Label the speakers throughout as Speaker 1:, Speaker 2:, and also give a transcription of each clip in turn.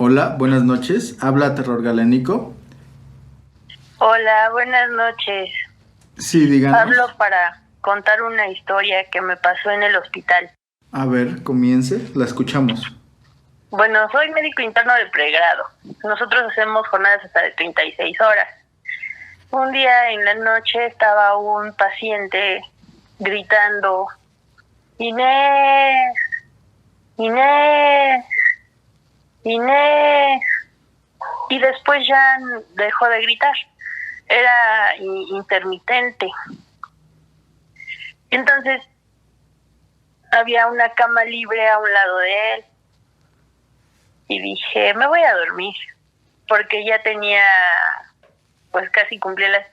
Speaker 1: Hola, buenas noches. Habla Terror Galénico.
Speaker 2: Hola, buenas noches.
Speaker 1: Sí, díganos.
Speaker 2: Hablo para contar una historia que me pasó en el hospital.
Speaker 1: A ver, comience, la escuchamos.
Speaker 2: Bueno, soy médico interno de pregrado. Nosotros hacemos jornadas hasta de 36 horas. Un día en la noche estaba un paciente gritando, Inés, Inés, Inés. Y después ya dejó de gritar. Era intermitente. Entonces había una cama libre a un lado de él. Y dije, me voy a dormir. Porque ya tenía, pues casi cumplí las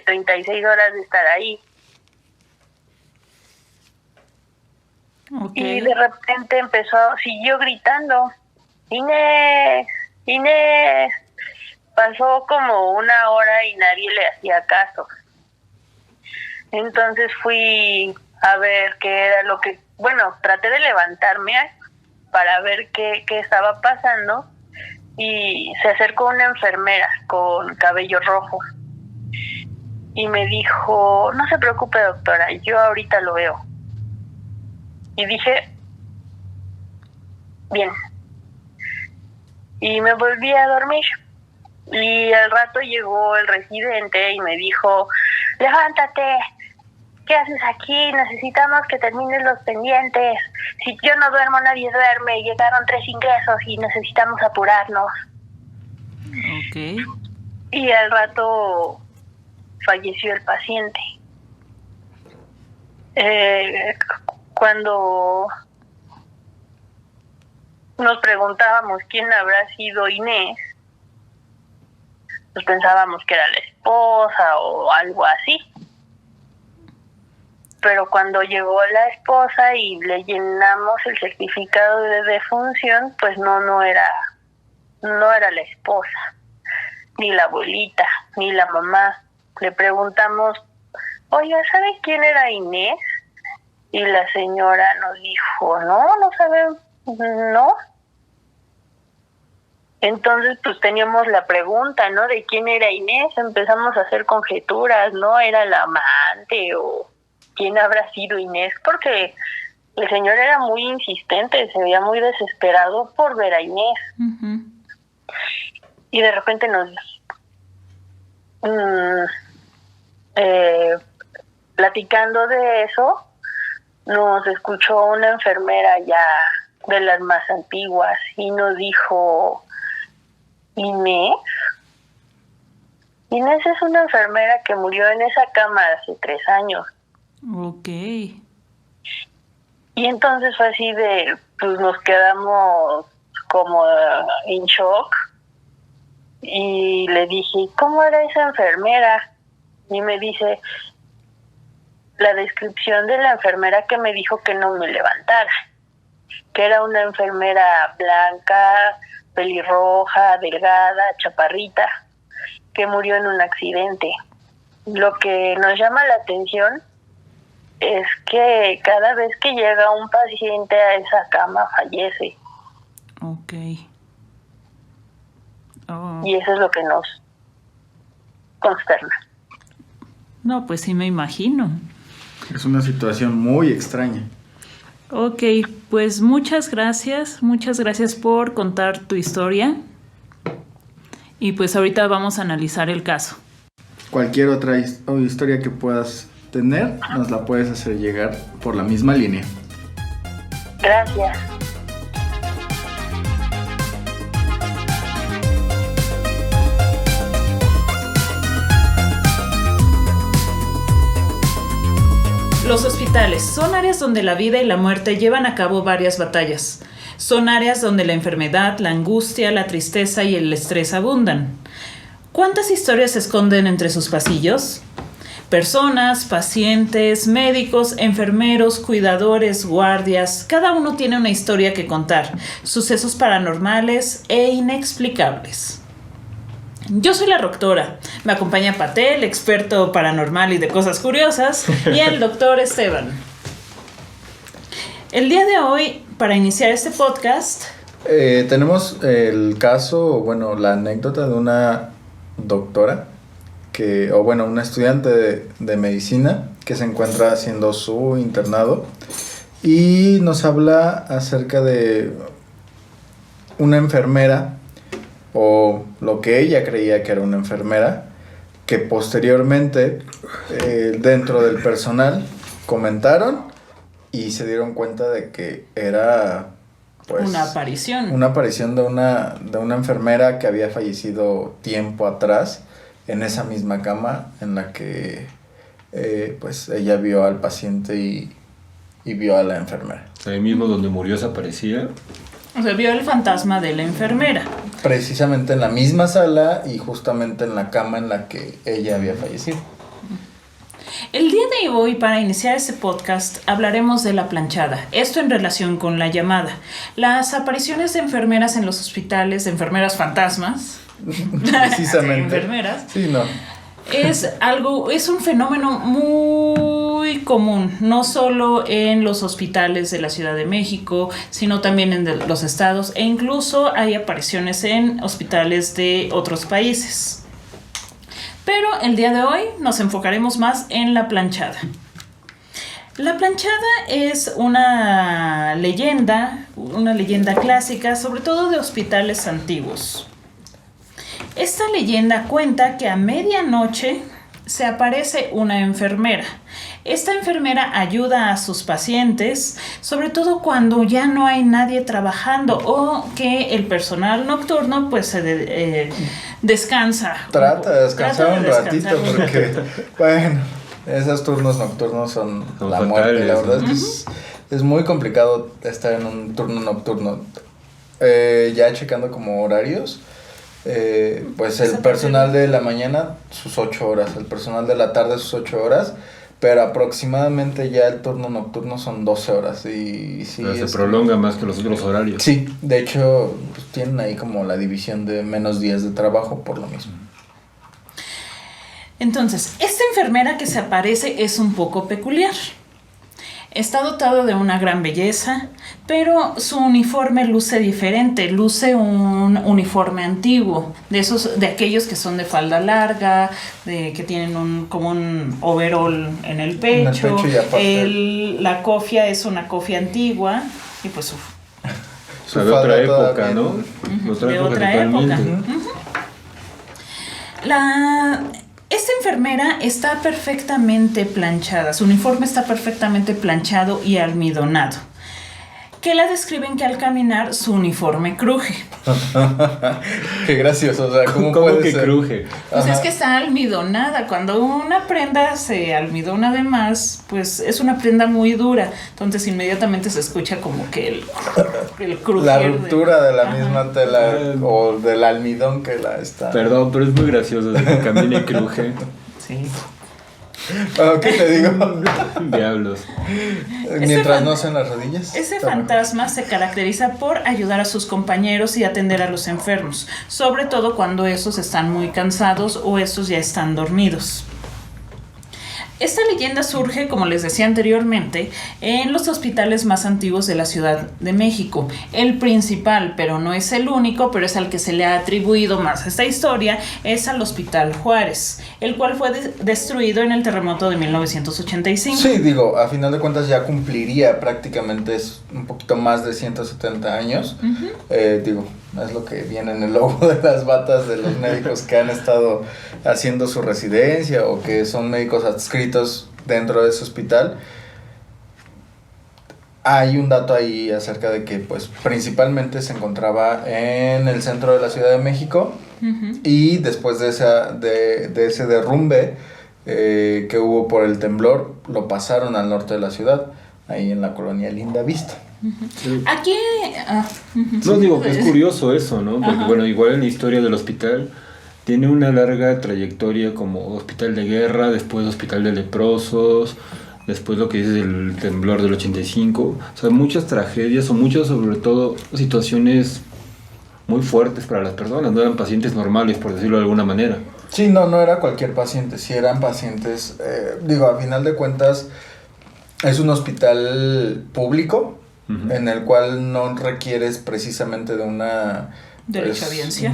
Speaker 2: 36 horas de estar ahí.
Speaker 3: Okay.
Speaker 2: Y de repente siguió gritando, Inés, Inés. Pasó como una hora y nadie le hacía caso. Entonces fui a ver qué era lo que... Bueno, traté de levantarme para ver qué estaba pasando y se acercó una enfermera con cabello rojo y me dijo, no se preocupe doctora, yo ahorita lo veo. Y dije, bien. Y me volví a dormir. Y al rato llegó el residente y me dijo, levántate, ¿qué haces aquí? Necesitamos que termines los pendientes. Si yo no duermo, nadie duerme. Llegaron 3 ingresos y necesitamos apurarnos.
Speaker 3: Okay.
Speaker 2: Y al rato falleció el paciente. Cuando nos preguntábamos quién habrá sido Inés, pues pensábamos que era la esposa o algo así. Pero cuando llegó la esposa y le llenamos el certificado de defunción, pues no era la esposa, ni la abuelita, ni la mamá. Le preguntamos, oiga, ¿sabe quién era Inés? Y la señora nos dijo, no sabemos, no. Entonces, pues teníamos la pregunta, ¿no? De quién era Inés. Empezamos a hacer conjeturas, ¿no? ¿Era la amante o quién habrá sido Inés? Porque el señor era muy insistente, se veía muy desesperado por ver a Inés.
Speaker 3: Uh-huh.
Speaker 2: Y de repente nos... platicando de eso, nos escuchó una enfermera ya de las más antiguas y nos dijo... Inés es una enfermera que murió en esa cama hace 3 años.
Speaker 3: Okay.
Speaker 2: Y entonces fue así de, pues nos quedamos como en shock. Y le dije, ¿cómo era esa enfermera? Y me dice, la descripción de la enfermera que me dijo que no me levantara. Que era una enfermera blanca, pelirroja, delgada, chaparrita, que murió en un accidente. Lo que nos llama la atención es que cada vez que llega un paciente a esa cama fallece.
Speaker 3: Okay. Oh.
Speaker 2: Y eso es lo que nos consterna.
Speaker 3: No, pues sí me imagino.
Speaker 1: Es una situación muy extraña.
Speaker 3: Ok, pues muchas gracias por contar tu historia y pues ahorita vamos a analizar el caso.
Speaker 1: Cualquier otra historia que puedas tener, nos la puedes hacer llegar por la misma línea.
Speaker 2: Gracias.
Speaker 3: Los hospitales son áreas donde la vida y la muerte llevan a cabo varias batallas. Son áreas donde la enfermedad, la angustia, la tristeza y el estrés abundan. ¿Cuántas historias se esconden entre sus pasillos? Personas, pacientes, médicos, enfermeros, cuidadores, guardias, cada uno tiene una historia que contar, sucesos paranormales e inexplicables. Yo soy la doctora, me acompaña Patel, experto paranormal y de cosas curiosas, y el doctor Esteban. El día de hoy, para iniciar este podcast,
Speaker 1: Tenemos el caso, bueno, la anécdota de una doctora una estudiante de medicina que se encuentra haciendo su internado y nos habla acerca de una enfermera, o lo que ella creía que era una enfermera, que posteriormente dentro del personal comentaron y se dieron cuenta de que era pues
Speaker 3: una aparición
Speaker 1: de una enfermera que había fallecido tiempo atrás en esa misma cama en la que pues ella vio al paciente y vio a la enfermera.
Speaker 4: Ahí mismo donde murió desaparecía.
Speaker 3: O sea, vio el fantasma de la enfermera.
Speaker 1: Precisamente en la misma sala y justamente en la cama en la que ella había fallecido.
Speaker 3: El día de hoy, para iniciar este podcast, hablaremos de la planchada. Esto en relación con la llamada. Las apariciones de enfermeras en los hospitales, de enfermeras fantasmas.
Speaker 1: Precisamente.
Speaker 3: De enfermeras.
Speaker 1: Sí, no.
Speaker 3: Es un fenómeno muy común, no solo en los hospitales de la Ciudad de México, sino también en los estados, e incluso hay apariciones en hospitales de otros países. Pero el día de hoy nos enfocaremos más en la planchada. La planchada es una leyenda clásica, sobre todo de hospitales antiguos. Esta leyenda cuenta que a medianoche se aparece una enfermera. Esta enfermera ayuda a sus pacientes, sobre todo cuando ya no hay nadie trabajando o que el personal nocturno pues se descansa.
Speaker 1: Trata de descansar un ratito porque, bueno, esos turnos nocturnos son la muerte. La verdad es que es muy complicado estar en un turno nocturno. Ya checando como horarios, pues el personal de la mañana sus 8 horas, el personal de la tarde sus 8 horas, pero aproximadamente ya el turno nocturno son 12 horas y sí,
Speaker 4: pero se prolonga más que los otros horarios.
Speaker 1: Sí, de hecho pues tienen ahí como la división de menos días de trabajo por lo mismo.
Speaker 3: Entonces, esta enfermera que se aparece es un poco peculiar. Está dotado de una gran belleza, pero su uniforme luce diferente, luce un uniforme antiguo, de aquellos que son de falda larga, que tienen como un overall en el pecho.
Speaker 1: Y aparte
Speaker 3: la cofia es una cofia antigua y pues
Speaker 4: de otra época, ¿no?
Speaker 3: De otra época. Esta enfermera está perfectamente planchada, su uniforme está perfectamente planchado y almidonado, que la describen que al caminar su uniforme cruje.
Speaker 1: Qué gracioso, o sea, ¿cómo
Speaker 4: que
Speaker 1: ser?
Speaker 4: Cruje?
Speaker 3: Pues es que está almidonada. Cuando una prenda se almidona de más, pues es una prenda muy dura. Entonces inmediatamente se escucha como que el crujir.
Speaker 1: La ruptura de la misma tela o del almidón que la está.
Speaker 4: Perdón, pero es muy gracioso de que camine y cruje.
Speaker 3: Sí.
Speaker 1: Bueno, ¿qué te digo?
Speaker 4: Diablos.
Speaker 1: Mientras no sean las rodillas.
Speaker 3: Ese fantasma se caracteriza por ayudar a sus compañeros y atender a los enfermos, sobre todo cuando esos están muy cansados o esos ya están dormidos. Esta leyenda surge, como les decía anteriormente, en los hospitales más antiguos de la Ciudad de México. El principal, pero no es el único, pero es al que se le ha atribuido más esta historia, es al Hospital Juárez, el cual fue destruido en el terremoto de 1985.
Speaker 1: Sí, digo, a final de cuentas ya cumpliría prácticamente un poquito más de 170 años. Digo, es lo que viene en el logo de las batas de los médicos que han estado haciendo su residencia o que son médicos adscritos dentro de ese hospital. Hay un dato ahí acerca de que pues principalmente se encontraba en el centro de la Ciudad de México y después de ese derrumbe que hubo por el temblor, lo pasaron al norte de la ciudad, ahí en la colonia Linda Vista.
Speaker 4: Sí.
Speaker 3: Aquí...
Speaker 4: No, digo que es curioso eso, ¿no? Porque bueno, igual en la historia del hospital tiene una larga trayectoria como hospital de guerra, después hospital de leprosos, después lo que es el temblor del 85. O sea, muchas tragedias o muchas, sobre todo, situaciones muy fuertes para las personas. No eran pacientes normales, por decirlo de alguna manera.
Speaker 1: Sí, no era cualquier paciente. Sí eran pacientes, digo, a final de cuentas es un hospital público, en el cual no requieres precisamente de una derechohabiencia,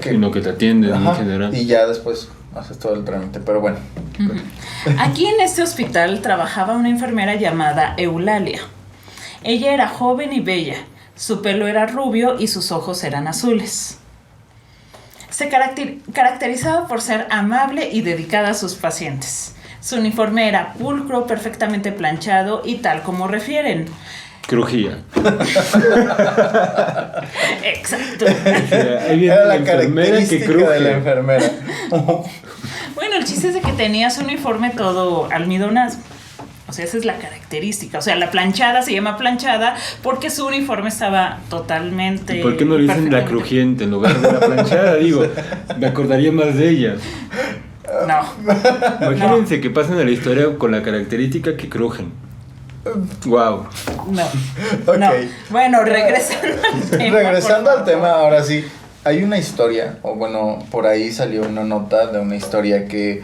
Speaker 4: sino que te atienden en general.
Speaker 1: Y ya después haces todo el trámite, pero bueno.
Speaker 3: Aquí en este hospital trabajaba una enfermera llamada Eulalia. Ella era joven y bella, su pelo era rubio y sus ojos eran azules. Se caracterizaba por ser amable y dedicada a sus pacientes. Su uniforme era pulcro, perfectamente planchado y tal como refieren.
Speaker 4: Crujía.
Speaker 3: Exacto.
Speaker 1: Era la característica de la enfermera.
Speaker 3: Bueno, el chiste es de que tenía su uniforme todo almidonado. O sea, esa es la característica. O sea, la planchada se llama planchada porque su uniforme estaba totalmente...
Speaker 4: ¿Y por qué no le dicen la crujiente en lugar de la planchada? Digo, me acordaría más de ella.
Speaker 3: No.
Speaker 4: Imagínense que pasen a la historia con la característica que crujen. Wow.
Speaker 3: No.
Speaker 1: Okay.
Speaker 3: No. Bueno,
Speaker 1: regresando al tema, ahora sí. Hay una historia, o bueno, por ahí salió una nota de una historia que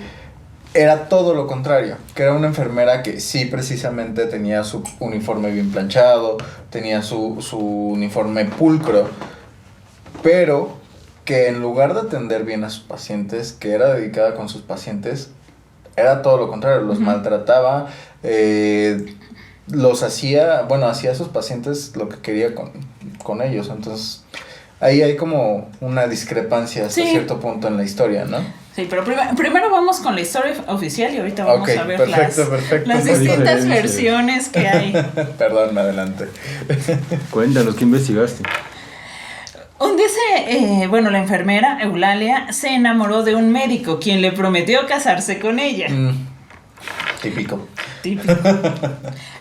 Speaker 1: era todo lo contrario, que era una enfermera que sí precisamente tenía su uniforme bien planchado, tenía su uniforme pulcro, pero que en lugar de atender bien a sus pacientes, que era dedicada con sus pacientes, era todo lo contrario, los maltrataba, hacía a sus pacientes lo que quería con ellos. Entonces ahí hay como una discrepancia hasta cierto punto en la historia, ¿no?
Speaker 3: Sí, pero primero vamos con la historia oficial y ahorita vamos a ver
Speaker 1: perfecto.
Speaker 3: las distintas versiones que hay.
Speaker 1: Perdón, me adelanté.
Speaker 4: Cuéntanos, ¿qué investigaste?
Speaker 3: Un día la enfermera Eulalia se enamoró de un médico quien le prometió casarse con ella.
Speaker 1: Típico.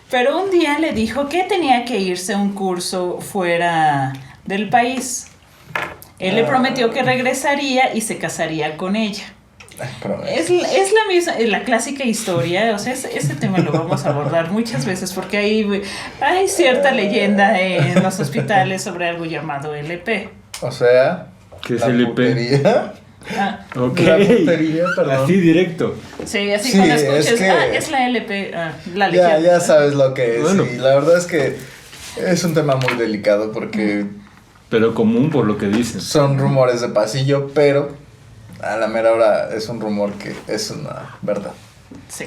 Speaker 3: Pero un día le dijo que tenía que irse a un curso fuera del país. Él le prometió que regresaría y se casaría con ella. Es la misma, la clásica historia, o sea, ese tema lo vamos a abordar muchas veces porque hay cierta leyenda en los hospitales sobre algo llamado LP.
Speaker 1: O sea,
Speaker 4: ¿qué es LP?
Speaker 1: Putería.
Speaker 4: Okay.
Speaker 1: La putería, perdón.
Speaker 4: Así directo.
Speaker 3: Sí, así cuando escuches, es la LP, la leyenda.
Speaker 1: Ya sabes lo que es.
Speaker 4: Bueno.
Speaker 1: Y la verdad es que es un tema muy delicado porque...
Speaker 4: Pero común por lo que dicen.
Speaker 1: Son rumores de pasillo, pero a la mera hora es un rumor que es una verdad.
Speaker 3: Sí.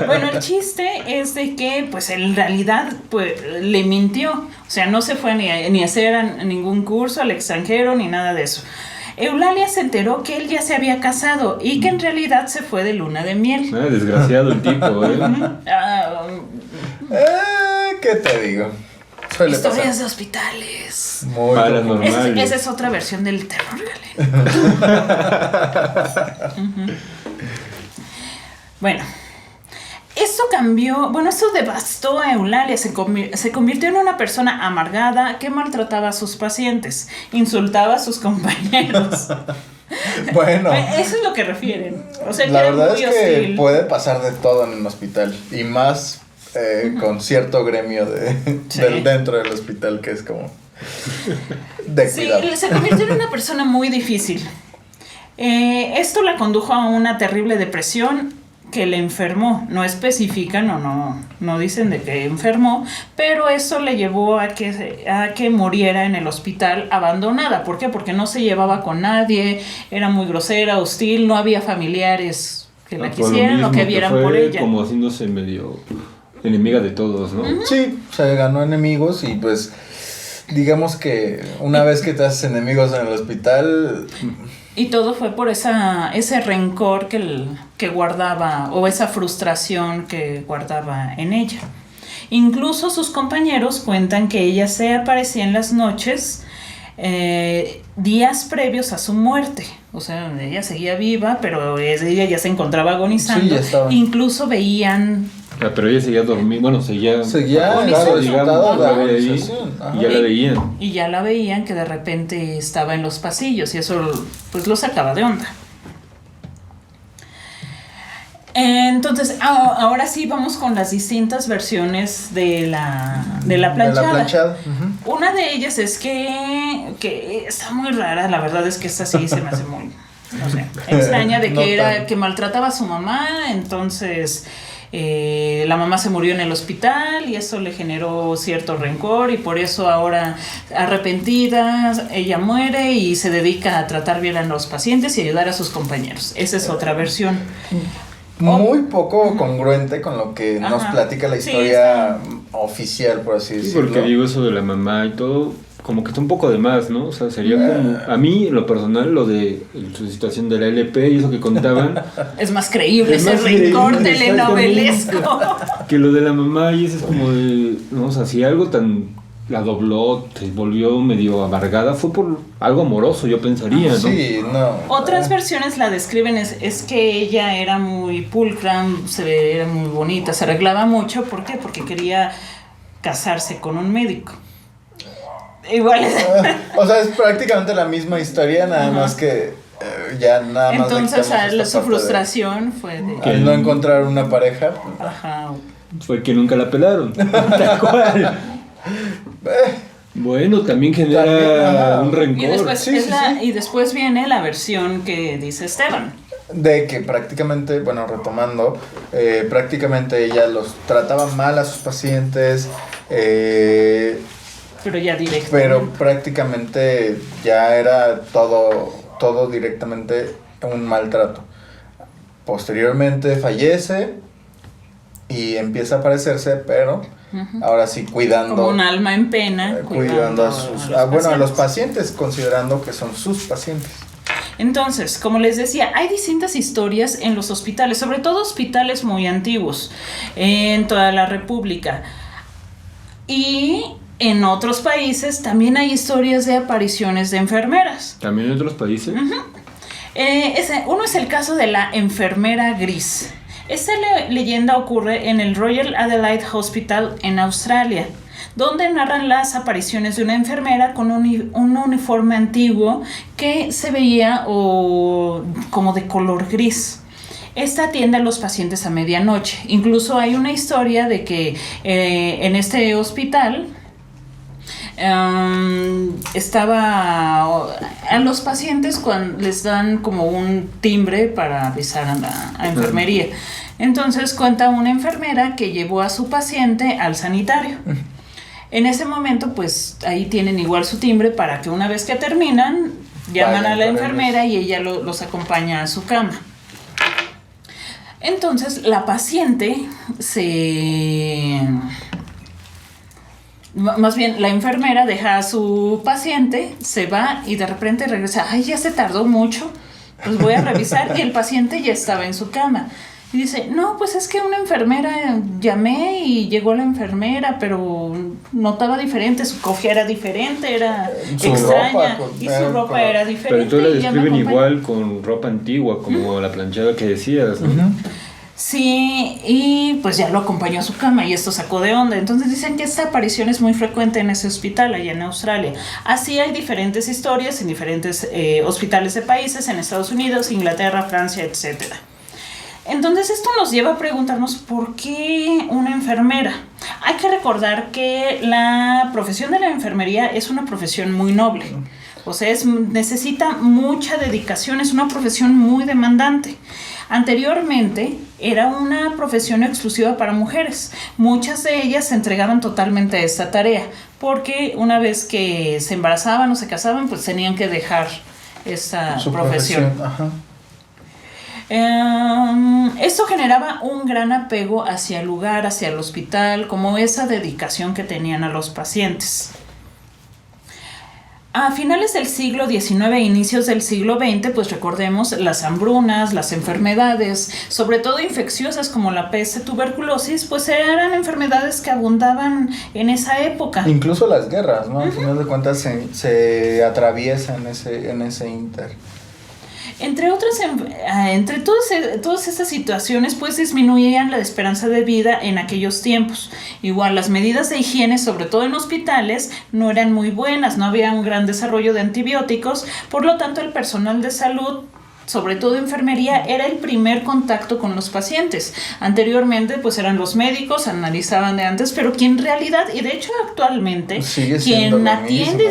Speaker 3: Bueno, el chiste es de que, pues, en realidad, pues, le mintió. O sea, no se fue ni a hacer ningún curso al extranjero ni nada de eso. Eulalia se enteró que él ya se había casado y que en realidad se fue de luna de miel.
Speaker 4: Desgraciado el tipo, ¿eh?
Speaker 1: ¿Qué te digo?
Speaker 3: Historias de hospitales.
Speaker 1: Muy
Speaker 4: paranormales.
Speaker 3: Esa es otra versión del terror, Bueno, esto devastó a Eulalia. Se convirtió en una persona amargada que maltrataba a sus pacientes, insultaba a sus compañeros.
Speaker 1: Bueno,
Speaker 3: eso es lo que refieren. O sea,
Speaker 1: la verdad
Speaker 3: es
Speaker 1: que
Speaker 3: hostil.
Speaker 1: puede pasar de todo en un hospital y más con cierto gremio dentro del hospital que es como de cuidado.
Speaker 3: Sí, se convirtió en una persona muy difícil. Esto la condujo a una terrible depresión que le enfermó. No especifican o no dicen de qué enfermó, pero eso le llevó a que muriera en el hospital abandonada. ¿Por qué? Porque no se llevaba con nadie, era muy grosera, hostil, no había familiares que la quisieran o que vieran por ella.
Speaker 4: Como haciéndose medio enemiga de todos, ¿no?
Speaker 1: Sí, se ganó enemigos y pues digamos que una vez que te haces enemigos en el hospital...
Speaker 3: Y todo fue por ese rencor que guardaba, o esa frustración que guardaba en ella. Incluso sus compañeros cuentan que ella se aparecía en las noches días previos a su muerte. O sea, ella seguía viva, pero ella ya se encontraba agonizando.
Speaker 1: Sí, ya estaba.
Speaker 3: Incluso veían...
Speaker 4: Pero ella seguía dormida, seguía
Speaker 1: claro,
Speaker 4: digamos,
Speaker 1: y
Speaker 4: ya la veían.
Speaker 3: Y ya la veían que de repente estaba en los pasillos y eso pues lo sacaba de onda. Entonces, ahora sí vamos con las distintas versiones de la planchada. Una de ellas es que está muy rara, la verdad es que esta sí se me hace muy, no sé, extraña, de que que maltrataba a su mamá, entonces la mamá se murió en el hospital y eso le generó cierto rencor y por eso ahora arrepentida ella muere y se dedica a tratar bien a los pacientes y ayudar a sus compañeros. Esa es otra versión.
Speaker 1: Muy poco congruente con lo que nos platica la historia oficial, por así decirlo.
Speaker 4: Sí, porque digo eso de la mamá y todo, como que está un poco de más, ¿no? O sea, sería como, a mí, en lo personal, lo de su situación de la LP y eso que contaban.
Speaker 3: Es más creíble ese rencor telenovelesco.
Speaker 4: Que lo de la mamá y eso es como de, no, o sea, si algo tan la dobló, se volvió medio amargada, fue por algo amoroso, yo pensaría, ¿no?
Speaker 1: Sí, no.
Speaker 3: Otras versiones la describen es que ella era muy pulcra, era muy bonita, se arreglaba mucho. ¿Por qué? Porque quería casarse con un médico. Igual es...
Speaker 1: O sea, es prácticamente la misma historia, nada más que ya nada más.
Speaker 3: Entonces, su frustración fue de...
Speaker 1: Al no encontrar una pareja.
Speaker 3: Ajá.
Speaker 4: Fue que nunca la pelaron. Tal cual. Bueno, también genera un rencor.
Speaker 3: Y después viene la versión que dice Esteban.
Speaker 1: De que prácticamente, bueno, retomando, prácticamente ella los trataba mal a sus pacientes.
Speaker 3: Pero ya directo.
Speaker 1: Pero prácticamente ya era todo directamente un maltrato. Posteriormente fallece y empieza a aparecerse, pero ahora sí cuidando.
Speaker 3: Como un alma en pena.
Speaker 1: Cuidando a los pacientes, considerando que son sus pacientes.
Speaker 3: Entonces, como les decía, hay distintas historias en los hospitales, sobre todo hospitales muy antiguos, en toda la República. Y en otros países también hay historias de apariciones de enfermeras.
Speaker 4: ¿También en otros países?
Speaker 3: Uno es el caso de la enfermera gris. Esta leyenda ocurre en el Royal Adelaide Hospital en Australia, donde narran las apariciones de una enfermera con un uniforme antiguo que se veía como de color gris. Esta atiende a los pacientes a medianoche. Incluso hay una historia de que en este hospital estaba a los pacientes cuando les dan como un timbre para avisar a la enfermería. Entonces cuenta una enfermera que llevó a su paciente al sanitario. En ese momento pues ahí tienen igual su timbre para que una vez que terminan llaman a la enfermera y ella los acompaña a su cama. Entonces la paciente más bien la enfermera deja a su paciente, se va y de repente regresa. Ay, ya se tardó mucho, pues voy a revisar. Y el paciente ya estaba en su cama. Y dice, no, pues es que una enfermera, llamé y llegó la enfermera, pero notaba diferente, su cofia era diferente, era extraña, y su ropa era diferente.
Speaker 4: Pero entonces la describen igual con ropa antigua, como la planchada que decías, ¿no?
Speaker 3: Sí, y pues ya lo acompañó a su cama y esto sacó de onda. Entonces dicen que esta aparición es muy frecuente en ese hospital allá en Australia. Así hay diferentes historias en diferentes hospitales de países, en Estados Unidos, Inglaterra, Francia, etcétera. Entonces esto nos lleva a preguntarnos ¿por qué una enfermera? Hay que recordar que la profesión de la enfermería es una profesión muy noble. O sea, necesita mucha dedicación, es una profesión muy demandante. Anteriormente era una profesión exclusiva para mujeres. Muchas de ellas se entregaban totalmente a esta tarea, porque una vez que se embarazaban o se casaban, pues tenían que dejar esa profesión.
Speaker 1: Ajá.
Speaker 3: Esto generaba un gran apego hacia el lugar, hacia el hospital, como esa dedicación que tenían a los pacientes. A finales del siglo XIX e inicios del siglo XX, pues recordemos las hambrunas, las enfermedades, sobre todo infecciosas como la peste, tuberculosis, pues eran enfermedades que abundaban en esa época.
Speaker 1: Incluso las guerras, ¿no? Al final de cuentas se atraviesan en ese inter.
Speaker 3: Entre todas estas situaciones, pues disminuían la esperanza de vida en aquellos tiempos. Igual las medidas de higiene, sobre todo en hospitales, no eran muy buenas, no había un gran desarrollo de antibióticos, por lo tanto el personal de salud, sobre todo enfermería, era el primer contacto con los pacientes. Anteriormente pues eran los médicos, analizaban de antes, pero quien en realidad, y de hecho actualmente, quien atiende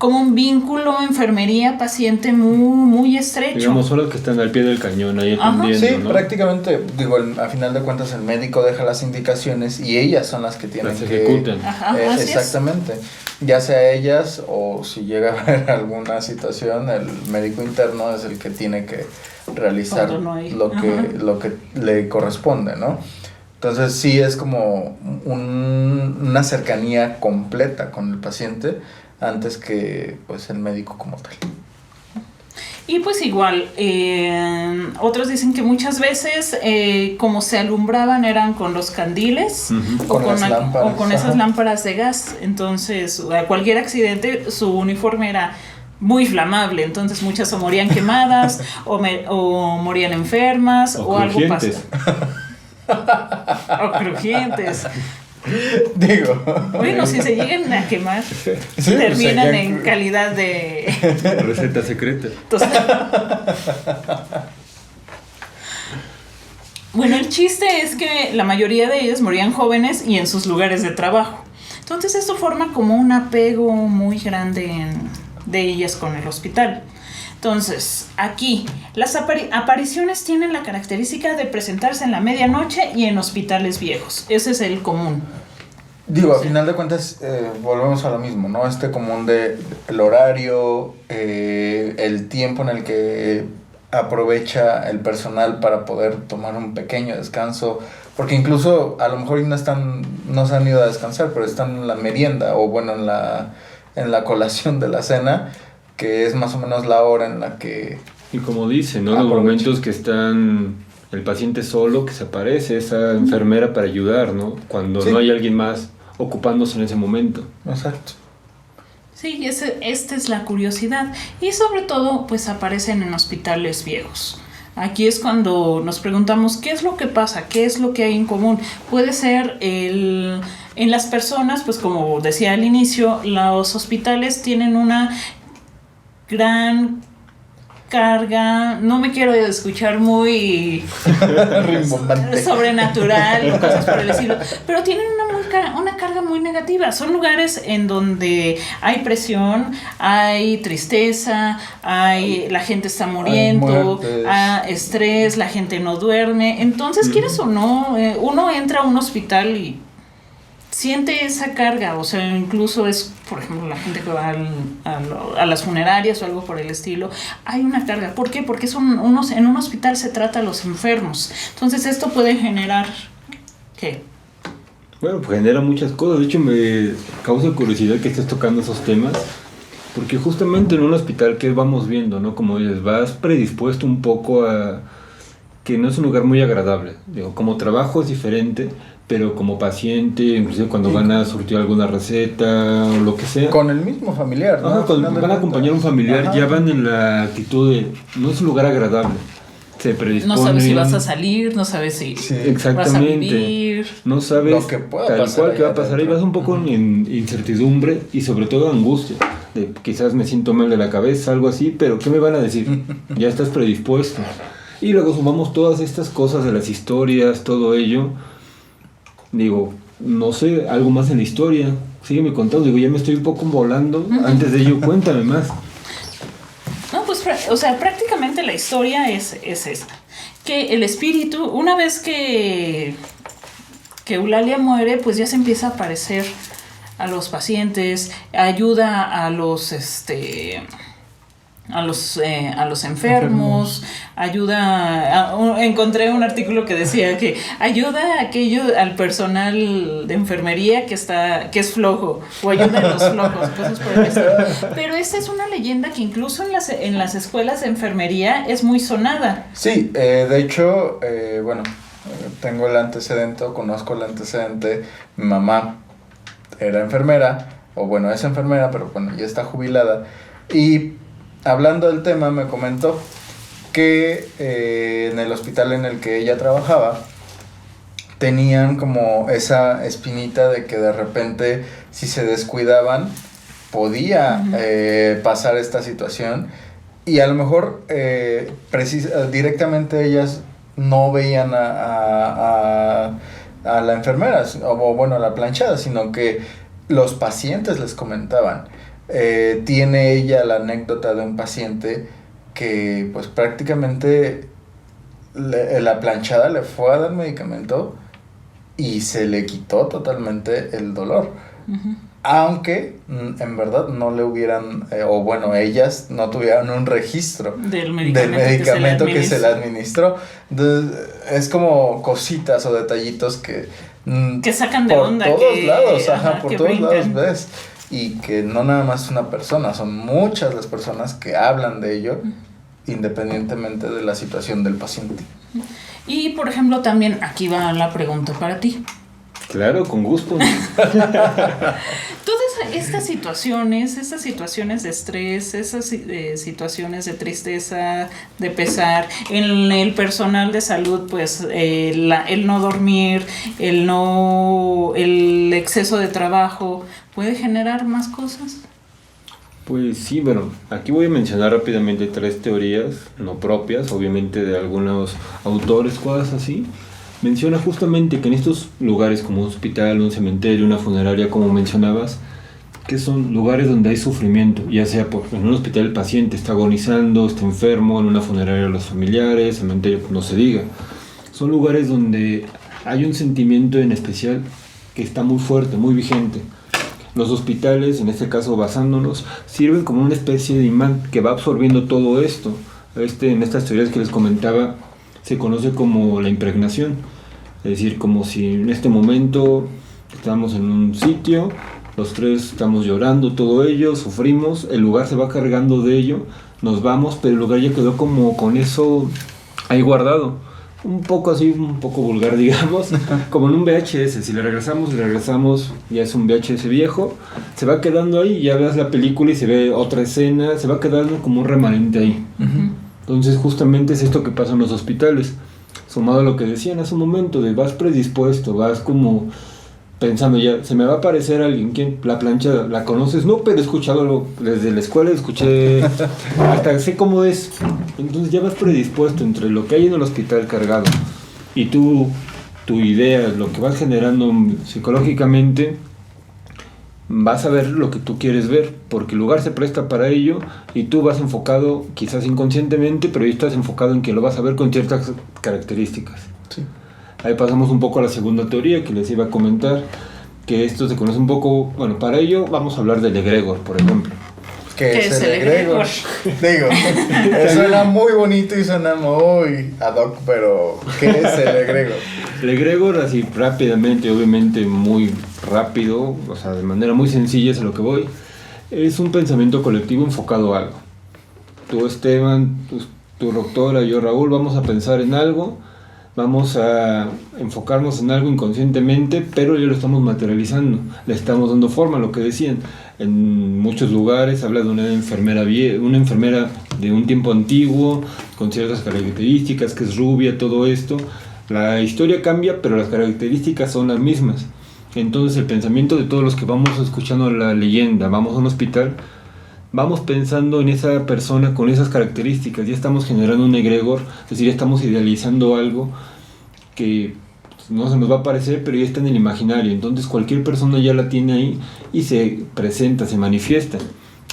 Speaker 3: como un vínculo enfermería-paciente muy estrecho.
Speaker 4: Digamos, son los que están al pie del cañón ahí atendiendo,
Speaker 1: Sí,
Speaker 4: ¿no?
Speaker 1: prácticamente, digo, a final de cuentas el médico deja las indicaciones y ellas son las que tienen
Speaker 4: Las
Speaker 1: que...
Speaker 4: ejecutan.
Speaker 1: Exactamente. Ya sea ellas o si llega a haber alguna situación, el médico interno es el que tiene que realizar lo que le corresponde, ¿no? Entonces sí es como una cercanía completa con el paciente antes que pues el médico como tal.
Speaker 3: Y pues igual, otros dicen que muchas veces como se alumbraban eran con los candiles o con esas lámparas de gas. Entonces, a cualquier accidente su uniforme era muy flamable, entonces muchas o morían quemadas o morían enfermas o algo pasaba. O crujientes.
Speaker 1: Digo.
Speaker 3: Bueno, si se llegan a quemar, terminan pues en calidad de
Speaker 4: receta secreta.
Speaker 3: Bueno, el chiste es que la mayoría de ellas morían jóvenes y en sus lugares de trabajo. Entonces esto forma como un apego muy grande de ellas con el hospital. Entonces, aquí, las apariciones tienen la característica de presentarse en la medianoche y en hospitales viejos. Ese es el común.
Speaker 1: Digo, a final de cuentas, volvemos a lo mismo, ¿no? Este común de el horario, el tiempo en el que aprovecha el personal para poder tomar un pequeño descanso, porque incluso a lo mejor no se han ido a descansar, pero están en la merienda o bueno, en la colación de la cena, que es más o menos la hora en la que...
Speaker 4: Y como dice, ¿no? Los momentos que están el paciente solo, que se aparece esa enfermera para ayudar, ¿no? Cuando no hay alguien más ocupándose en ese momento.
Speaker 1: Exacto.
Speaker 3: Sí, esta es la curiosidad. Y sobre todo, pues aparecen en hospitales viejos. Aquí es cuando nos preguntamos qué es lo que pasa, qué es lo que hay en común. Puede ser en las personas, pues como decía al inicio, los hospitales tienen una gran carga, no me quiero escuchar muy sobrenatural o cosas por el estilo, pero tienen una carga muy negativa. Son lugares en donde hay presión, hay tristeza, la gente está muriendo, hay estrés, la gente no duerme. Entonces, quieres o no, uno entra a un hospital y siente esa carga, o sea, incluso es, por ejemplo, la gente que va a las funerarias o algo por el estilo, hay una carga. ¿Por qué? Porque en un hospital se trata a los enfermos. Entonces esto puede generar, ¿qué?
Speaker 4: Bueno, pues genera muchas cosas. De hecho, me causa curiosidad que estés tocando esos temas, porque justamente en un hospital que vamos viendo, ¿no? Como dices, vas predispuesto un poco a que no es un lugar muy agradable. Digo, como trabajo es diferente, pero como paciente, inclusive cuando van a surtir alguna receta o lo que sea.
Speaker 1: Con el mismo familiar, ¿no?
Speaker 4: Cuando van a acompañar a un familiar, ya van en la actitud de no es un lugar agradable. Se predisponen.
Speaker 3: No sabes si vas a salir, no sabes si vas a vivir.
Speaker 4: No sabes
Speaker 1: lo que pueda
Speaker 4: tal
Speaker 1: pasar
Speaker 4: cual que va a pasar. Y vas un poco en incertidumbre y sobre todo angustia. De quizás me siento mal de la cabeza, algo así, pero ¿qué me van a decir? Ya estás predispuesto. Y luego sumamos todas estas cosas de las historias, todo ello. Digo, no sé, algo más en la historia. Sígueme contando, digo, ya me estoy un poco volando. Antes de ello, cuéntame más.
Speaker 3: No, pues, o sea, prácticamente la historia es esta. Que el espíritu, una vez que Eulalia muere, pues ya se empieza a aparecer a los pacientes, ayuda a los enfermos, encontré un artículo que decía que ayuda al personal de enfermería que es flojo, o ayuda a los flojos, cosas por el estilo. Pero esta es una leyenda que incluso en las escuelas de enfermería es muy sonada.
Speaker 1: Sí, de hecho, bueno, tengo el antecedente, o conozco el antecedente. Mi mamá era enfermera, o bueno, es enfermera, pero bueno, ya está jubilada, y hablando del tema me comentó que en el hospital en el que ella trabajaba tenían como esa espinita de que de repente si se descuidaban podía pasar esta situación, y a lo mejor directamente ellas no veían a la enfermera o bueno, a la planchada, sino que los pacientes les comentaban. tiene ella la anécdota de un paciente que pues prácticamente la planchada le fue a dar medicamento y se le quitó totalmente el dolor.
Speaker 3: Ujú.
Speaker 1: Aunque en verdad no le hubieran, o bueno, ellas no tuvieran un registro
Speaker 3: Del
Speaker 1: del medicamento que se le administró. Es como cositas o detallitos que
Speaker 3: sacan de
Speaker 1: por
Speaker 3: onda.
Speaker 1: todos
Speaker 3: que,
Speaker 1: lados, ajá, por
Speaker 3: que
Speaker 1: todos
Speaker 3: brincan.
Speaker 1: lados ves. Y que no nada más una persona, son muchas las personas que hablan de ello, independientemente de la situación del paciente.
Speaker 3: Y por ejemplo, también aquí va la pregunta para ti.
Speaker 4: Claro, con gusto.
Speaker 3: Todas estas situaciones de estrés, esas situaciones de tristeza, de pesar, en el personal de salud, pues el no dormir, el exceso de trabajo, ¿puede generar más cosas?
Speaker 4: Pues sí, bueno, aquí voy a mencionar rápidamente 3 teorías no propias, obviamente de algunos autores, cosas así. Menciona justamente que en estos lugares como un hospital, un cementerio, una funeraria, como mencionabas, que son lugares donde hay sufrimiento, ya sea en un hospital el paciente está agonizando, está enfermo, en una funeraria los familiares, cementerio no se diga. Son lugares donde hay un sentimiento en especial que está muy fuerte, muy vigente. Los hospitales, en este caso basándonos, sirven como una especie de imán que va absorbiendo todo esto. En estas teorías que les comentaba se conoce como la impregnación. Es decir, como si en este momento estamos en un sitio, los 3 estamos llorando, todo ello, sufrimos, el lugar se va cargando de ello, nos vamos, pero el lugar ya quedó como con eso ahí guardado. Un poco así, un poco vulgar, digamos, como en un VHS. Si le regresamos, ya es un VHS viejo, se va quedando ahí, ya ves la película y se ve otra escena, se va quedando como un remanente ahí.
Speaker 3: Uh-huh.
Speaker 4: Entonces justamente es esto que pasa en los hospitales, sumado a lo que decían hace un momento, de vas predispuesto, vas como pensando ya, se me va a aparecer alguien, ¿quién? La plancha, ¿la conoces? No, pero he escuchado desde la escuela, escuché, hasta sé cómo es. Entonces ya vas predispuesto entre lo que hay en el hospital cargado y tu idea, lo que vas generando psicológicamente, vas a ver lo que tú quieres ver, porque el lugar se presta para ello y tú vas enfocado, quizás inconscientemente, pero ahí estás enfocado en que lo vas a ver con ciertas características.
Speaker 1: Sí.
Speaker 4: Ahí pasamos un poco a la segunda teoría que les iba a comentar, que esto se conoce un poco, bueno, para ello vamos a hablar del egregor, por ejemplo.
Speaker 1: ¿Qué es el egregor? Digo, suena muy bonito y suena muy ad hoc, pero ¿qué es el egregor?
Speaker 4: El egregor, así rápidamente, obviamente muy rápido, o sea, de manera muy sencilla es a lo que voy, es un pensamiento colectivo enfocado a algo. Tú, Esteban, tu doctora, yo, Raúl, vamos a pensar en algo, vamos a enfocarnos en algo inconscientemente, pero ya lo estamos materializando, le estamos dando forma, lo que decían. En muchos lugares habla de una enfermera de un tiempo antiguo, con ciertas características, que es rubia, todo esto. La historia cambia, pero las características son las mismas. Entonces el pensamiento de todos los que vamos escuchando la leyenda, vamos a un hospital, vamos pensando en esa persona con esas características, ya estamos generando un egregor, es decir, ya estamos idealizando algo que no se nos va a aparecer, pero ya está en el imaginario. Entonces cualquier persona ya la tiene ahí y se presenta, se manifiesta,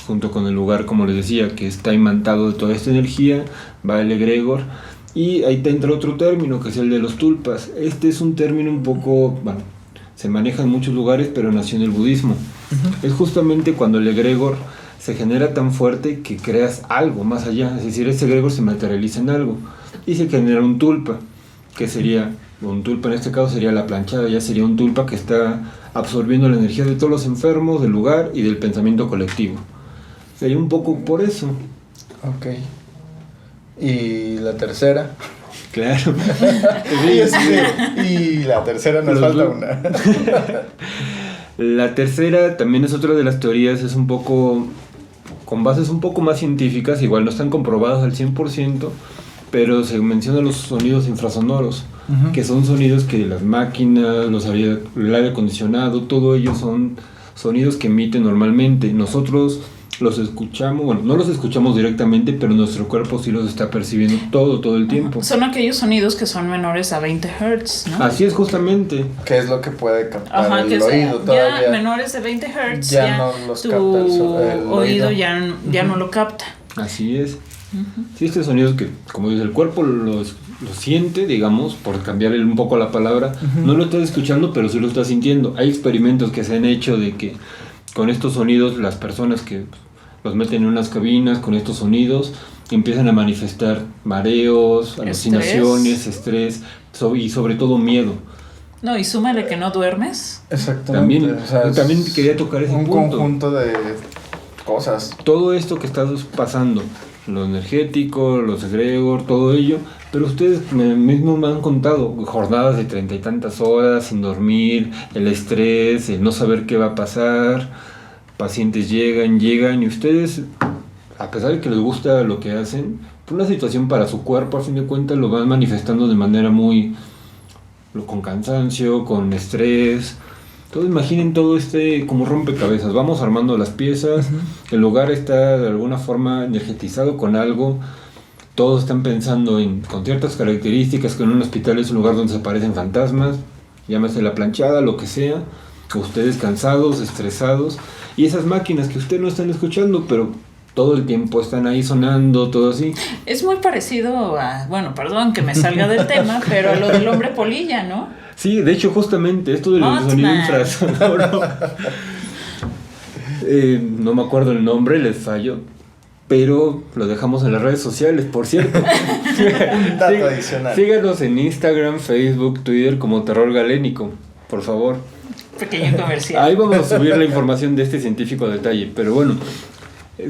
Speaker 4: junto con el lugar, como les decía, que está imantado de toda esta energía, va el egregor. Y ahí entra otro término, que es el de los tulpas. Este es un término un poco, bueno, se maneja en muchos lugares, pero nació en el budismo. Uh-huh. Es justamente cuando el egregor se genera tan fuerte que creas algo más allá, es decir, ese egregor se materializa en algo y se genera un tulpa, que sería, un tulpa en este caso sería la planchada, ya sería un tulpa que está absorbiendo la energía de todos los enfermos, del lugar y del pensamiento colectivo. Sería un poco por eso.
Speaker 1: Ok. ¿Y la tercera?
Speaker 4: Claro.
Speaker 1: Y la tercera nos falta una.
Speaker 4: La tercera también es otra de las teorías, es un poco con bases un poco más científicas, igual no están comprobadas al 100%, pero se mencionan los sonidos infrasonoros, uh-huh, que son sonidos que las máquinas, el aire acondicionado, todo ello son sonidos que emiten normalmente. Nosotros los escuchamos, bueno, no los escuchamos directamente, pero nuestro cuerpo sí los está percibiendo todo el tiempo.
Speaker 3: Son aquellos sonidos que son menores a 20 Hz, ¿no?
Speaker 4: Así es, justamente.
Speaker 1: ¿Qué es lo que puede captar
Speaker 3: Ajá,
Speaker 1: el
Speaker 3: que
Speaker 1: oído todavía?
Speaker 3: ya menores de 20 Hz,
Speaker 1: Ya
Speaker 3: ya
Speaker 1: no los
Speaker 3: tu
Speaker 1: capta el
Speaker 3: oído
Speaker 1: oído.
Speaker 3: ya no lo capta.
Speaker 4: Así es. Sí, este sonido que, como dice, el cuerpo lo siente, digamos, por cambiarle un poco la palabra, no lo estás escuchando, pero sí lo estás sintiendo. Hay experimentos que se han hecho de que con estos sonidos, las personas que los meten en unas cabinas con estos sonidos, empiezan a manifestar mareos, alucinaciones, estrés y sobre todo miedo.
Speaker 3: No, y súmale que no duermes.
Speaker 1: Exactamente.
Speaker 4: También,
Speaker 1: o sea,
Speaker 4: también quería tocar ese
Speaker 1: un
Speaker 4: punto.
Speaker 1: conjunto de cosas.
Speaker 4: Todo esto que está pasando, lo energético, los egregor, todo ello, pero ustedes mismos me han contado jornadas de 30 y tantas horas sin dormir, el estrés, el no saber qué va a pasar, pacientes llegan y ustedes, a pesar de que les gusta lo que hacen, por una situación para su cuerpo, a fin de cuentas lo van manifestando de manera con cansancio, con estrés. Entonces imaginen todo como rompecabezas, vamos armando las piezas, el lugar está de alguna forma energetizado con algo, todos están pensando con ciertas características, que en un hospital es un lugar donde se aparecen fantasmas, llámese la planchada, lo que sea, ustedes cansados, estresados, y esas máquinas que ustedes no están escuchando, pero todo el tiempo están ahí sonando, todo así.
Speaker 3: Es muy parecido a, bueno, perdón que me salga del tema, pero a lo del hombre polilla, ¿no?
Speaker 4: Sí, de hecho justamente esto del sonido infrasonoro, no me acuerdo el nombre, les fallo, pero lo dejamos en las redes sociales, por cierto.
Speaker 1: Un dato adicional.
Speaker 4: Síganos en Instagram, Facebook, Twitter como Terror Galénico, por favor.
Speaker 3: Pequeño comercial.
Speaker 4: Ahí vamos a subir la información de este científico a detalle, pero bueno,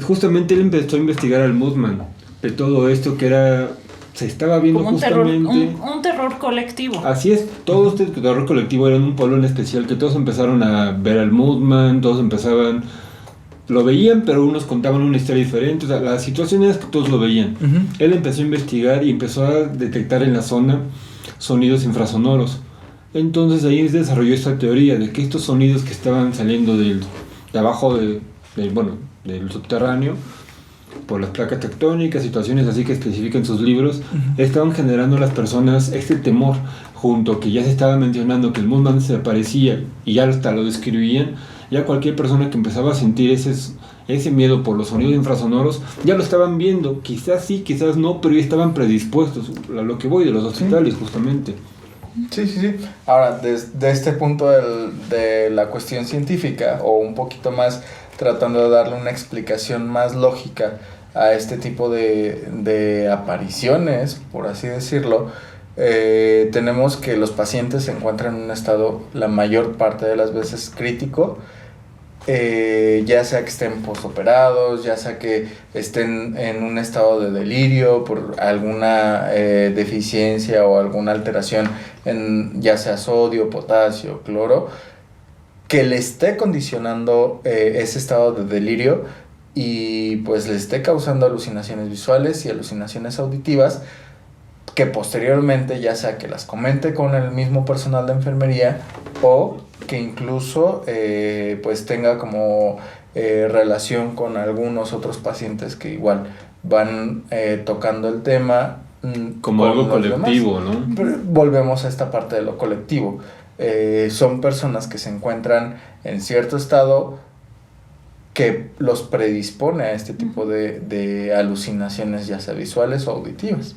Speaker 4: justamente él empezó a investigar al Mothman, de todo esto que se estaba viendo
Speaker 3: como
Speaker 4: justamente
Speaker 3: un terror colectivo.
Speaker 4: Así es, todo este terror colectivo era en un pueblo en especial que todos empezaron a ver al Mothman, lo veían, pero unos contaban una historia diferente. O sea, la situación es que todos lo veían. Él empezó a investigar y empezó a detectar en la zona sonidos infrasonoros. Entonces ahí desarrolló esta teoría de que estos sonidos que estaban saliendo de abajo del subterráneo, por las placas tectónicas, situaciones así que especifica en sus libros, estaban generando a las personas este temor, junto que ya se estaba mencionando que el Mothman se aparecía y ya hasta lo describían. Ya cualquier persona que empezaba a sentir ese miedo por los sonidos infrasonoros, ya lo estaban viendo, quizás sí, quizás no, pero ya estaban predispuestos, a lo que voy de los hospitales, justamente.
Speaker 1: Sí. Ahora, desde este punto de la cuestión científica, o un poquito más tratando de darle una explicación más lógica a este tipo de apariciones, por así decirlo, tenemos que los pacientes se encuentran en un estado la mayor parte de las veces crítico, ya sea que estén postoperados, ya sea que estén en un estado de delirio por alguna deficiencia o alguna alteración en ya sea sodio, potasio, cloro, que le esté condicionando ese estado de delirio y pues le esté causando alucinaciones visuales y alucinaciones auditivas, que posteriormente ya sea que las comente con el mismo personal de enfermería o que incluso pues tenga como relación con algunos otros pacientes que igual van tocando el tema
Speaker 4: como algo colectivo,
Speaker 1: demás.
Speaker 4: ¿no?
Speaker 1: Pero volvemos a esta parte de lo colectivo. Son personas que se encuentran en cierto estado que los predispone a este tipo de alucinaciones, ya sea visuales o auditivas.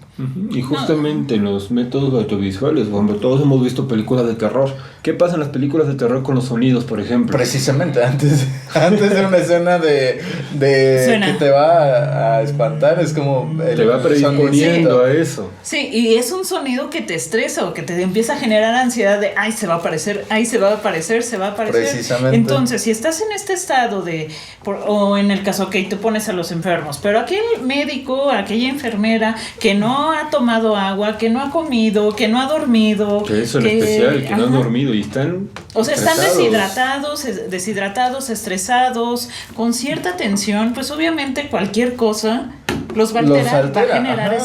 Speaker 4: Y justamente en los métodos audiovisuales, cuando todos hemos visto películas de terror, ¿qué pasa en las películas de terror con los sonidos, por ejemplo?
Speaker 1: Precisamente, antes de una escena de que te va a espantar, es como...
Speaker 4: te va predisponiendo a eso.
Speaker 3: Sí, y es un sonido que te estresa o que te empieza a generar ansiedad de, ay, se va a aparecer, se va a aparecer.
Speaker 1: Precisamente.
Speaker 3: Entonces, si estás en este estado o en el caso que te pones a los enfermos, pero aquel médico, aquella enfermera que no ha tomado agua, que no ha comido, que no ha dormido,
Speaker 4: que eso en especial, que no han dormido y están,
Speaker 3: o sea, están deshidratados, estresados, con cierta tensión, pues obviamente cualquier cosa los va a alterar, va a generar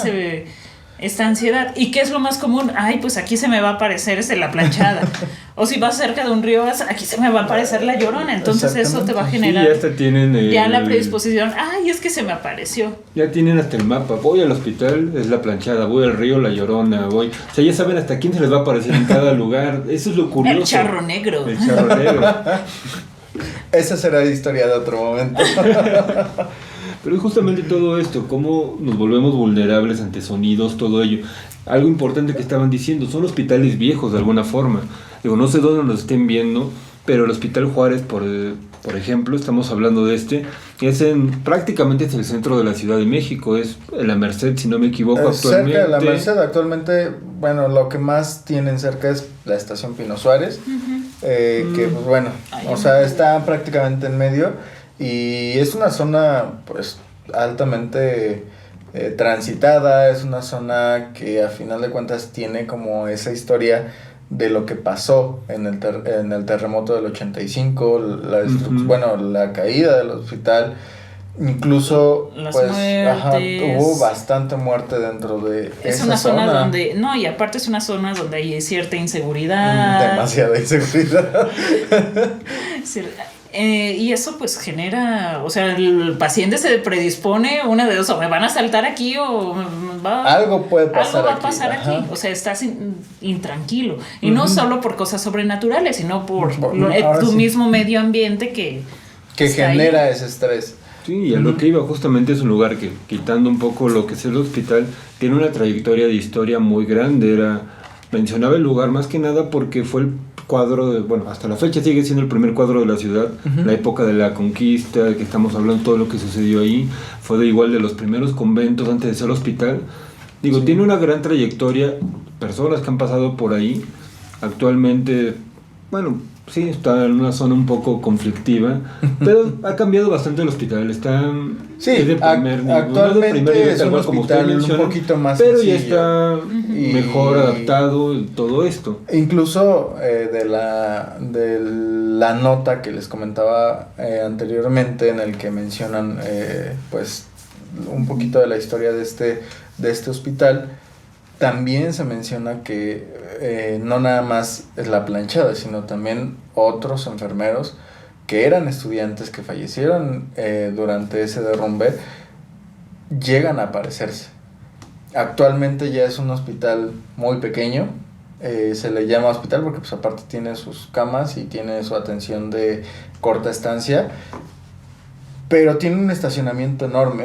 Speaker 3: esta ansiedad. ¿Y qué es lo más común? Ay, pues aquí se me va a aparecer la planchada. O si vas cerca de un río, aquí se me va a aparecer la Llorona. Entonces eso te va a generar
Speaker 4: ya hasta tienen
Speaker 3: ya la predisposición. Ay, es que se me apareció.
Speaker 4: Ya tienen hasta el mapa. Voy al hospital, es la planchada. Voy al río, la Llorona. O sea, ya saben hasta quién se les va a aparecer en cada lugar. Eso es lo curioso.
Speaker 3: El charro negro.
Speaker 4: El charro negro.
Speaker 1: Esa será historia de otro momento.
Speaker 4: Pero es justamente todo esto, cómo nos volvemos vulnerables ante sonidos, todo ello. Algo importante que estaban diciendo, son hospitales viejos de alguna forma. Digo, no sé dónde nos estén viendo, pero el Hospital Juárez, por ejemplo, estamos hablando de prácticamente es el centro de la Ciudad de México, es en la Merced, si no me equivoco, actualmente.
Speaker 1: Cerca de la Merced, actualmente, bueno, lo que más tienen cerca es la estación Pino Suárez, que pues bueno, o sea, está prácticamente en medio, y es una zona pues altamente transitada, es una zona que a final de cuentas tiene como esa historia de lo que pasó en el terremoto del 85, bueno, la caída del hospital, incluso
Speaker 3: las
Speaker 1: pues
Speaker 3: muertes.
Speaker 1: Hubo bastante muerte dentro de
Speaker 3: es
Speaker 1: esa
Speaker 3: una zona donde y aparte es una zona donde hay cierta inseguridad,
Speaker 1: demasiada inseguridad.
Speaker 3: Y eso pues genera, o sea, el paciente se predispone una de dos, o me van a saltar aquí o
Speaker 1: algo puede pasar,
Speaker 3: algo va a pasar aquí. O sea, estás intranquilo, y no solo por cosas sobrenaturales, sino por tu mismo medio ambiente que
Speaker 1: genera ese estrés.
Speaker 4: Sí, y a lo que iba justamente es un lugar que, quitando un poco lo que es el hospital, tiene una trayectoria de historia muy grande. Mencionaba el lugar más que nada porque fue el cuadro hasta la fecha sigue siendo el primer cuadro de la ciudad. La época de la conquista, que estamos hablando, todo lo que sucedió ahí, fue igual de los primeros conventos antes de ser hospital. Digo, tiene una gran trayectoria, personas que han pasado por ahí. Actualmente, sí, está en una zona un poco conflictiva, pero ha cambiado bastante el hospital.
Speaker 1: Sí,
Speaker 4: es de primer nivel,
Speaker 1: actualmente es un hospital un poquito más
Speaker 4: pero
Speaker 1: sencillo.
Speaker 4: Ya está mejor adaptado todo esto.
Speaker 1: Incluso de la nota que les comentaba anteriormente, en el que mencionan pues un poquito de la historia de este hospital, también se menciona que no nada más es la planchada, sino también otros enfermeros que eran estudiantes que fallecieron durante ese derrumbe llegan a aparecerse. Actualmente ya es un hospital muy pequeño, se le llama hospital porque pues aparte tiene sus camas y tiene su atención de corta estancia, pero tiene un estacionamiento enorme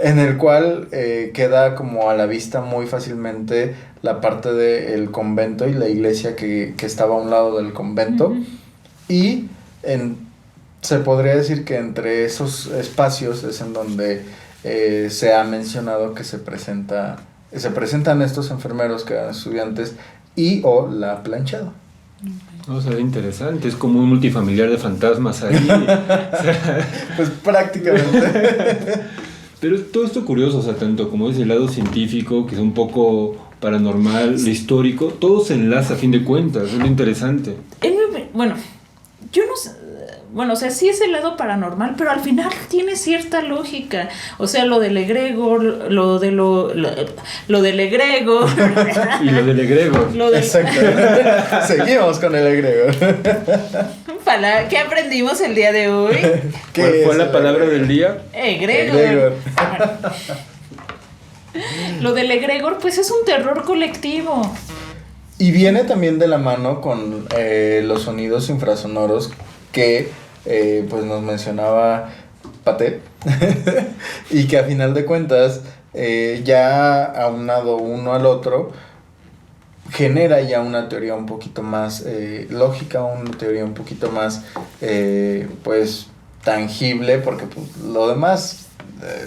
Speaker 1: en el cual queda como a la vista muy fácilmente la parte del convento y la iglesia que estaba a un lado del convento. Y se podría decir que entre esos espacios es en donde se ha mencionado que se presentan estos enfermeros que eran estudiantes o la planchada.
Speaker 4: O sea, interesante, es como un multifamiliar de fantasmas ahí.
Speaker 1: Pues prácticamente.
Speaker 4: Pero todo esto curioso, o sea, tanto como es el lado científico, que es un poco paranormal, lo histórico, todo se enlaza a fin de cuentas, es lo interesante.
Speaker 3: Bueno, yo no sé. Bueno, o sea, sí es el lado paranormal, pero al final tiene cierta lógica. O sea, lo del egregor, lo del egregor.
Speaker 4: Y lo del egregor.
Speaker 1: Exacto. Seguimos con el egregor.
Speaker 3: ¿Qué aprendimos el día de hoy?
Speaker 4: ¿Cuál fue la palabra del día?
Speaker 3: Egregor. Lo del egregor, pues es un terror colectivo.
Speaker 1: Y viene también de la mano con los sonidos infrasonoros que pues nos mencionaba Paté y que a final de cuentas ya aunado uno al otro genera ya una teoría un poquito más lógica, una teoría un poquito más pues tangible, porque pues, lo demás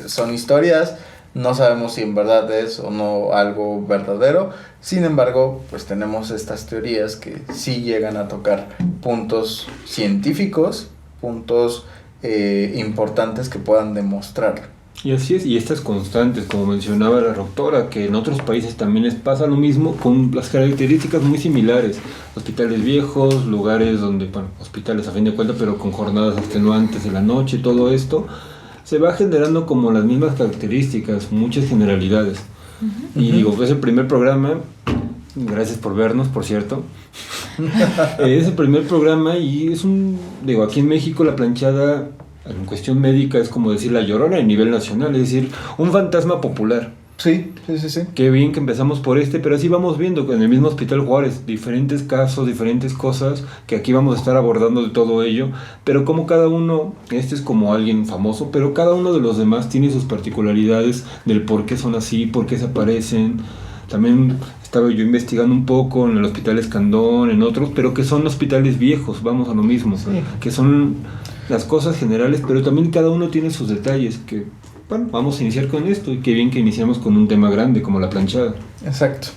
Speaker 1: son historias, no sabemos si en verdad es o no algo verdadero. Sin embargo, pues tenemos estas teorías que sí llegan a tocar puntos científicos, puntos importantes que puedan demostrarlo.
Speaker 4: Y así es, y estas constantes, como mencionaba la doctora, que en otros países también les pasa lo mismo, con las características muy similares. Hospitales viejos, lugares donde, hospitales a fin de cuentas, pero con jornadas extenuantes de la noche, todo esto, se va generando como las mismas características, muchas generalidades. Y digo, es el primer programa, gracias por vernos, por cierto. Es el primer programa y es digo, aquí en México la planchada en cuestión médica es como decir la Llorona a nivel nacional, es decir, un fantasma popular.
Speaker 1: Sí.
Speaker 4: Qué bien que empezamos por pero así vamos viendo en el mismo Hospital Juárez diferentes casos, diferentes cosas que aquí vamos a estar abordando de todo ello, pero como cada uno, este es como alguien famoso, pero cada uno de los demás tiene sus particularidades del por qué son así, por qué se aparecen. También estaba yo investigando un poco en el Hospital Escandón, en otros, pero que son hospitales viejos, vamos a lo mismo,
Speaker 1: Sí.
Speaker 4: Que son las cosas generales, pero también cada uno tiene sus detalles que... Bueno, vamos a iniciar con esto y qué bien que iniciamos con un tema grande como la planchada.
Speaker 1: Exacto.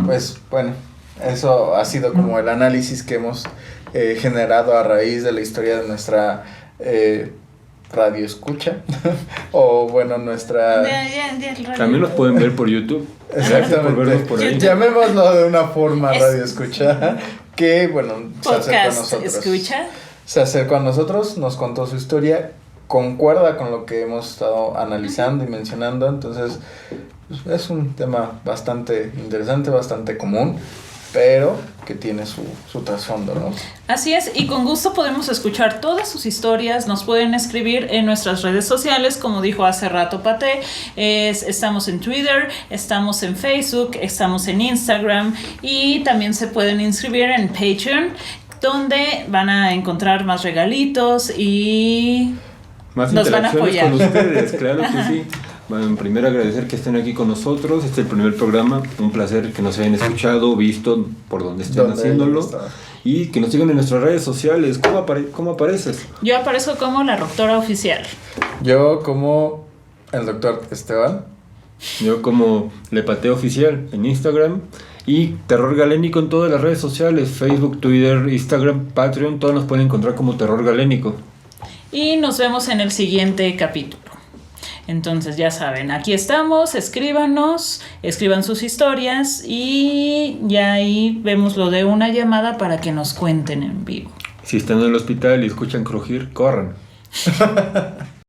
Speaker 1: Pues bueno, eso ha sido como el análisis que hemos generado a raíz de la historia de nuestra radio escucha o bueno, nuestra...
Speaker 4: También los pueden ver por YouTube. Gracias por vernos por ahí.
Speaker 1: Llamémoslo de una forma radio escucha que bueno, se acercó a nosotros.
Speaker 3: Escucha.
Speaker 1: Se acercó a nosotros, nos contó su historia, concuerda con lo que hemos estado analizando y mencionando, entonces pues, es un tema bastante interesante, bastante común, pero que tiene su trasfondo, ¿no?
Speaker 3: Así es, y con gusto podemos escuchar todas sus historias, nos pueden escribir en nuestras redes sociales, como dijo hace rato Paté, estamos en Twitter, estamos en Facebook, estamos en Instagram y también se pueden inscribir en Patreon, donde van a encontrar más regalitos y...
Speaker 4: Más
Speaker 3: nos van a
Speaker 4: interacciones
Speaker 3: apoyar.
Speaker 4: con ustedes, claro que sí. Bueno, primero agradecer que estén aquí con nosotros. Este es el primer programa. Un placer que nos hayan escuchado, visto por donde estén haciéndolo. Y que nos sigan en nuestras redes sociales. ¿Cómo apareces?
Speaker 3: Yo aparezco como la doctora oficial.
Speaker 1: Yo como el doctor Esteban.
Speaker 4: Yo como Lepateo Oficial en Instagram. Y Terror Galénico en todas las redes sociales. Facebook, Twitter, Instagram, Patreon. Todos nos pueden encontrar como Terror Galénico.
Speaker 3: Y nos vemos en el siguiente capítulo. Entonces ya saben, aquí estamos, escríbanos, escriban sus historias y ya ahí vemos lo de una llamada para que nos cuenten en vivo.
Speaker 4: Si están en el hospital y escuchan crujir, corran.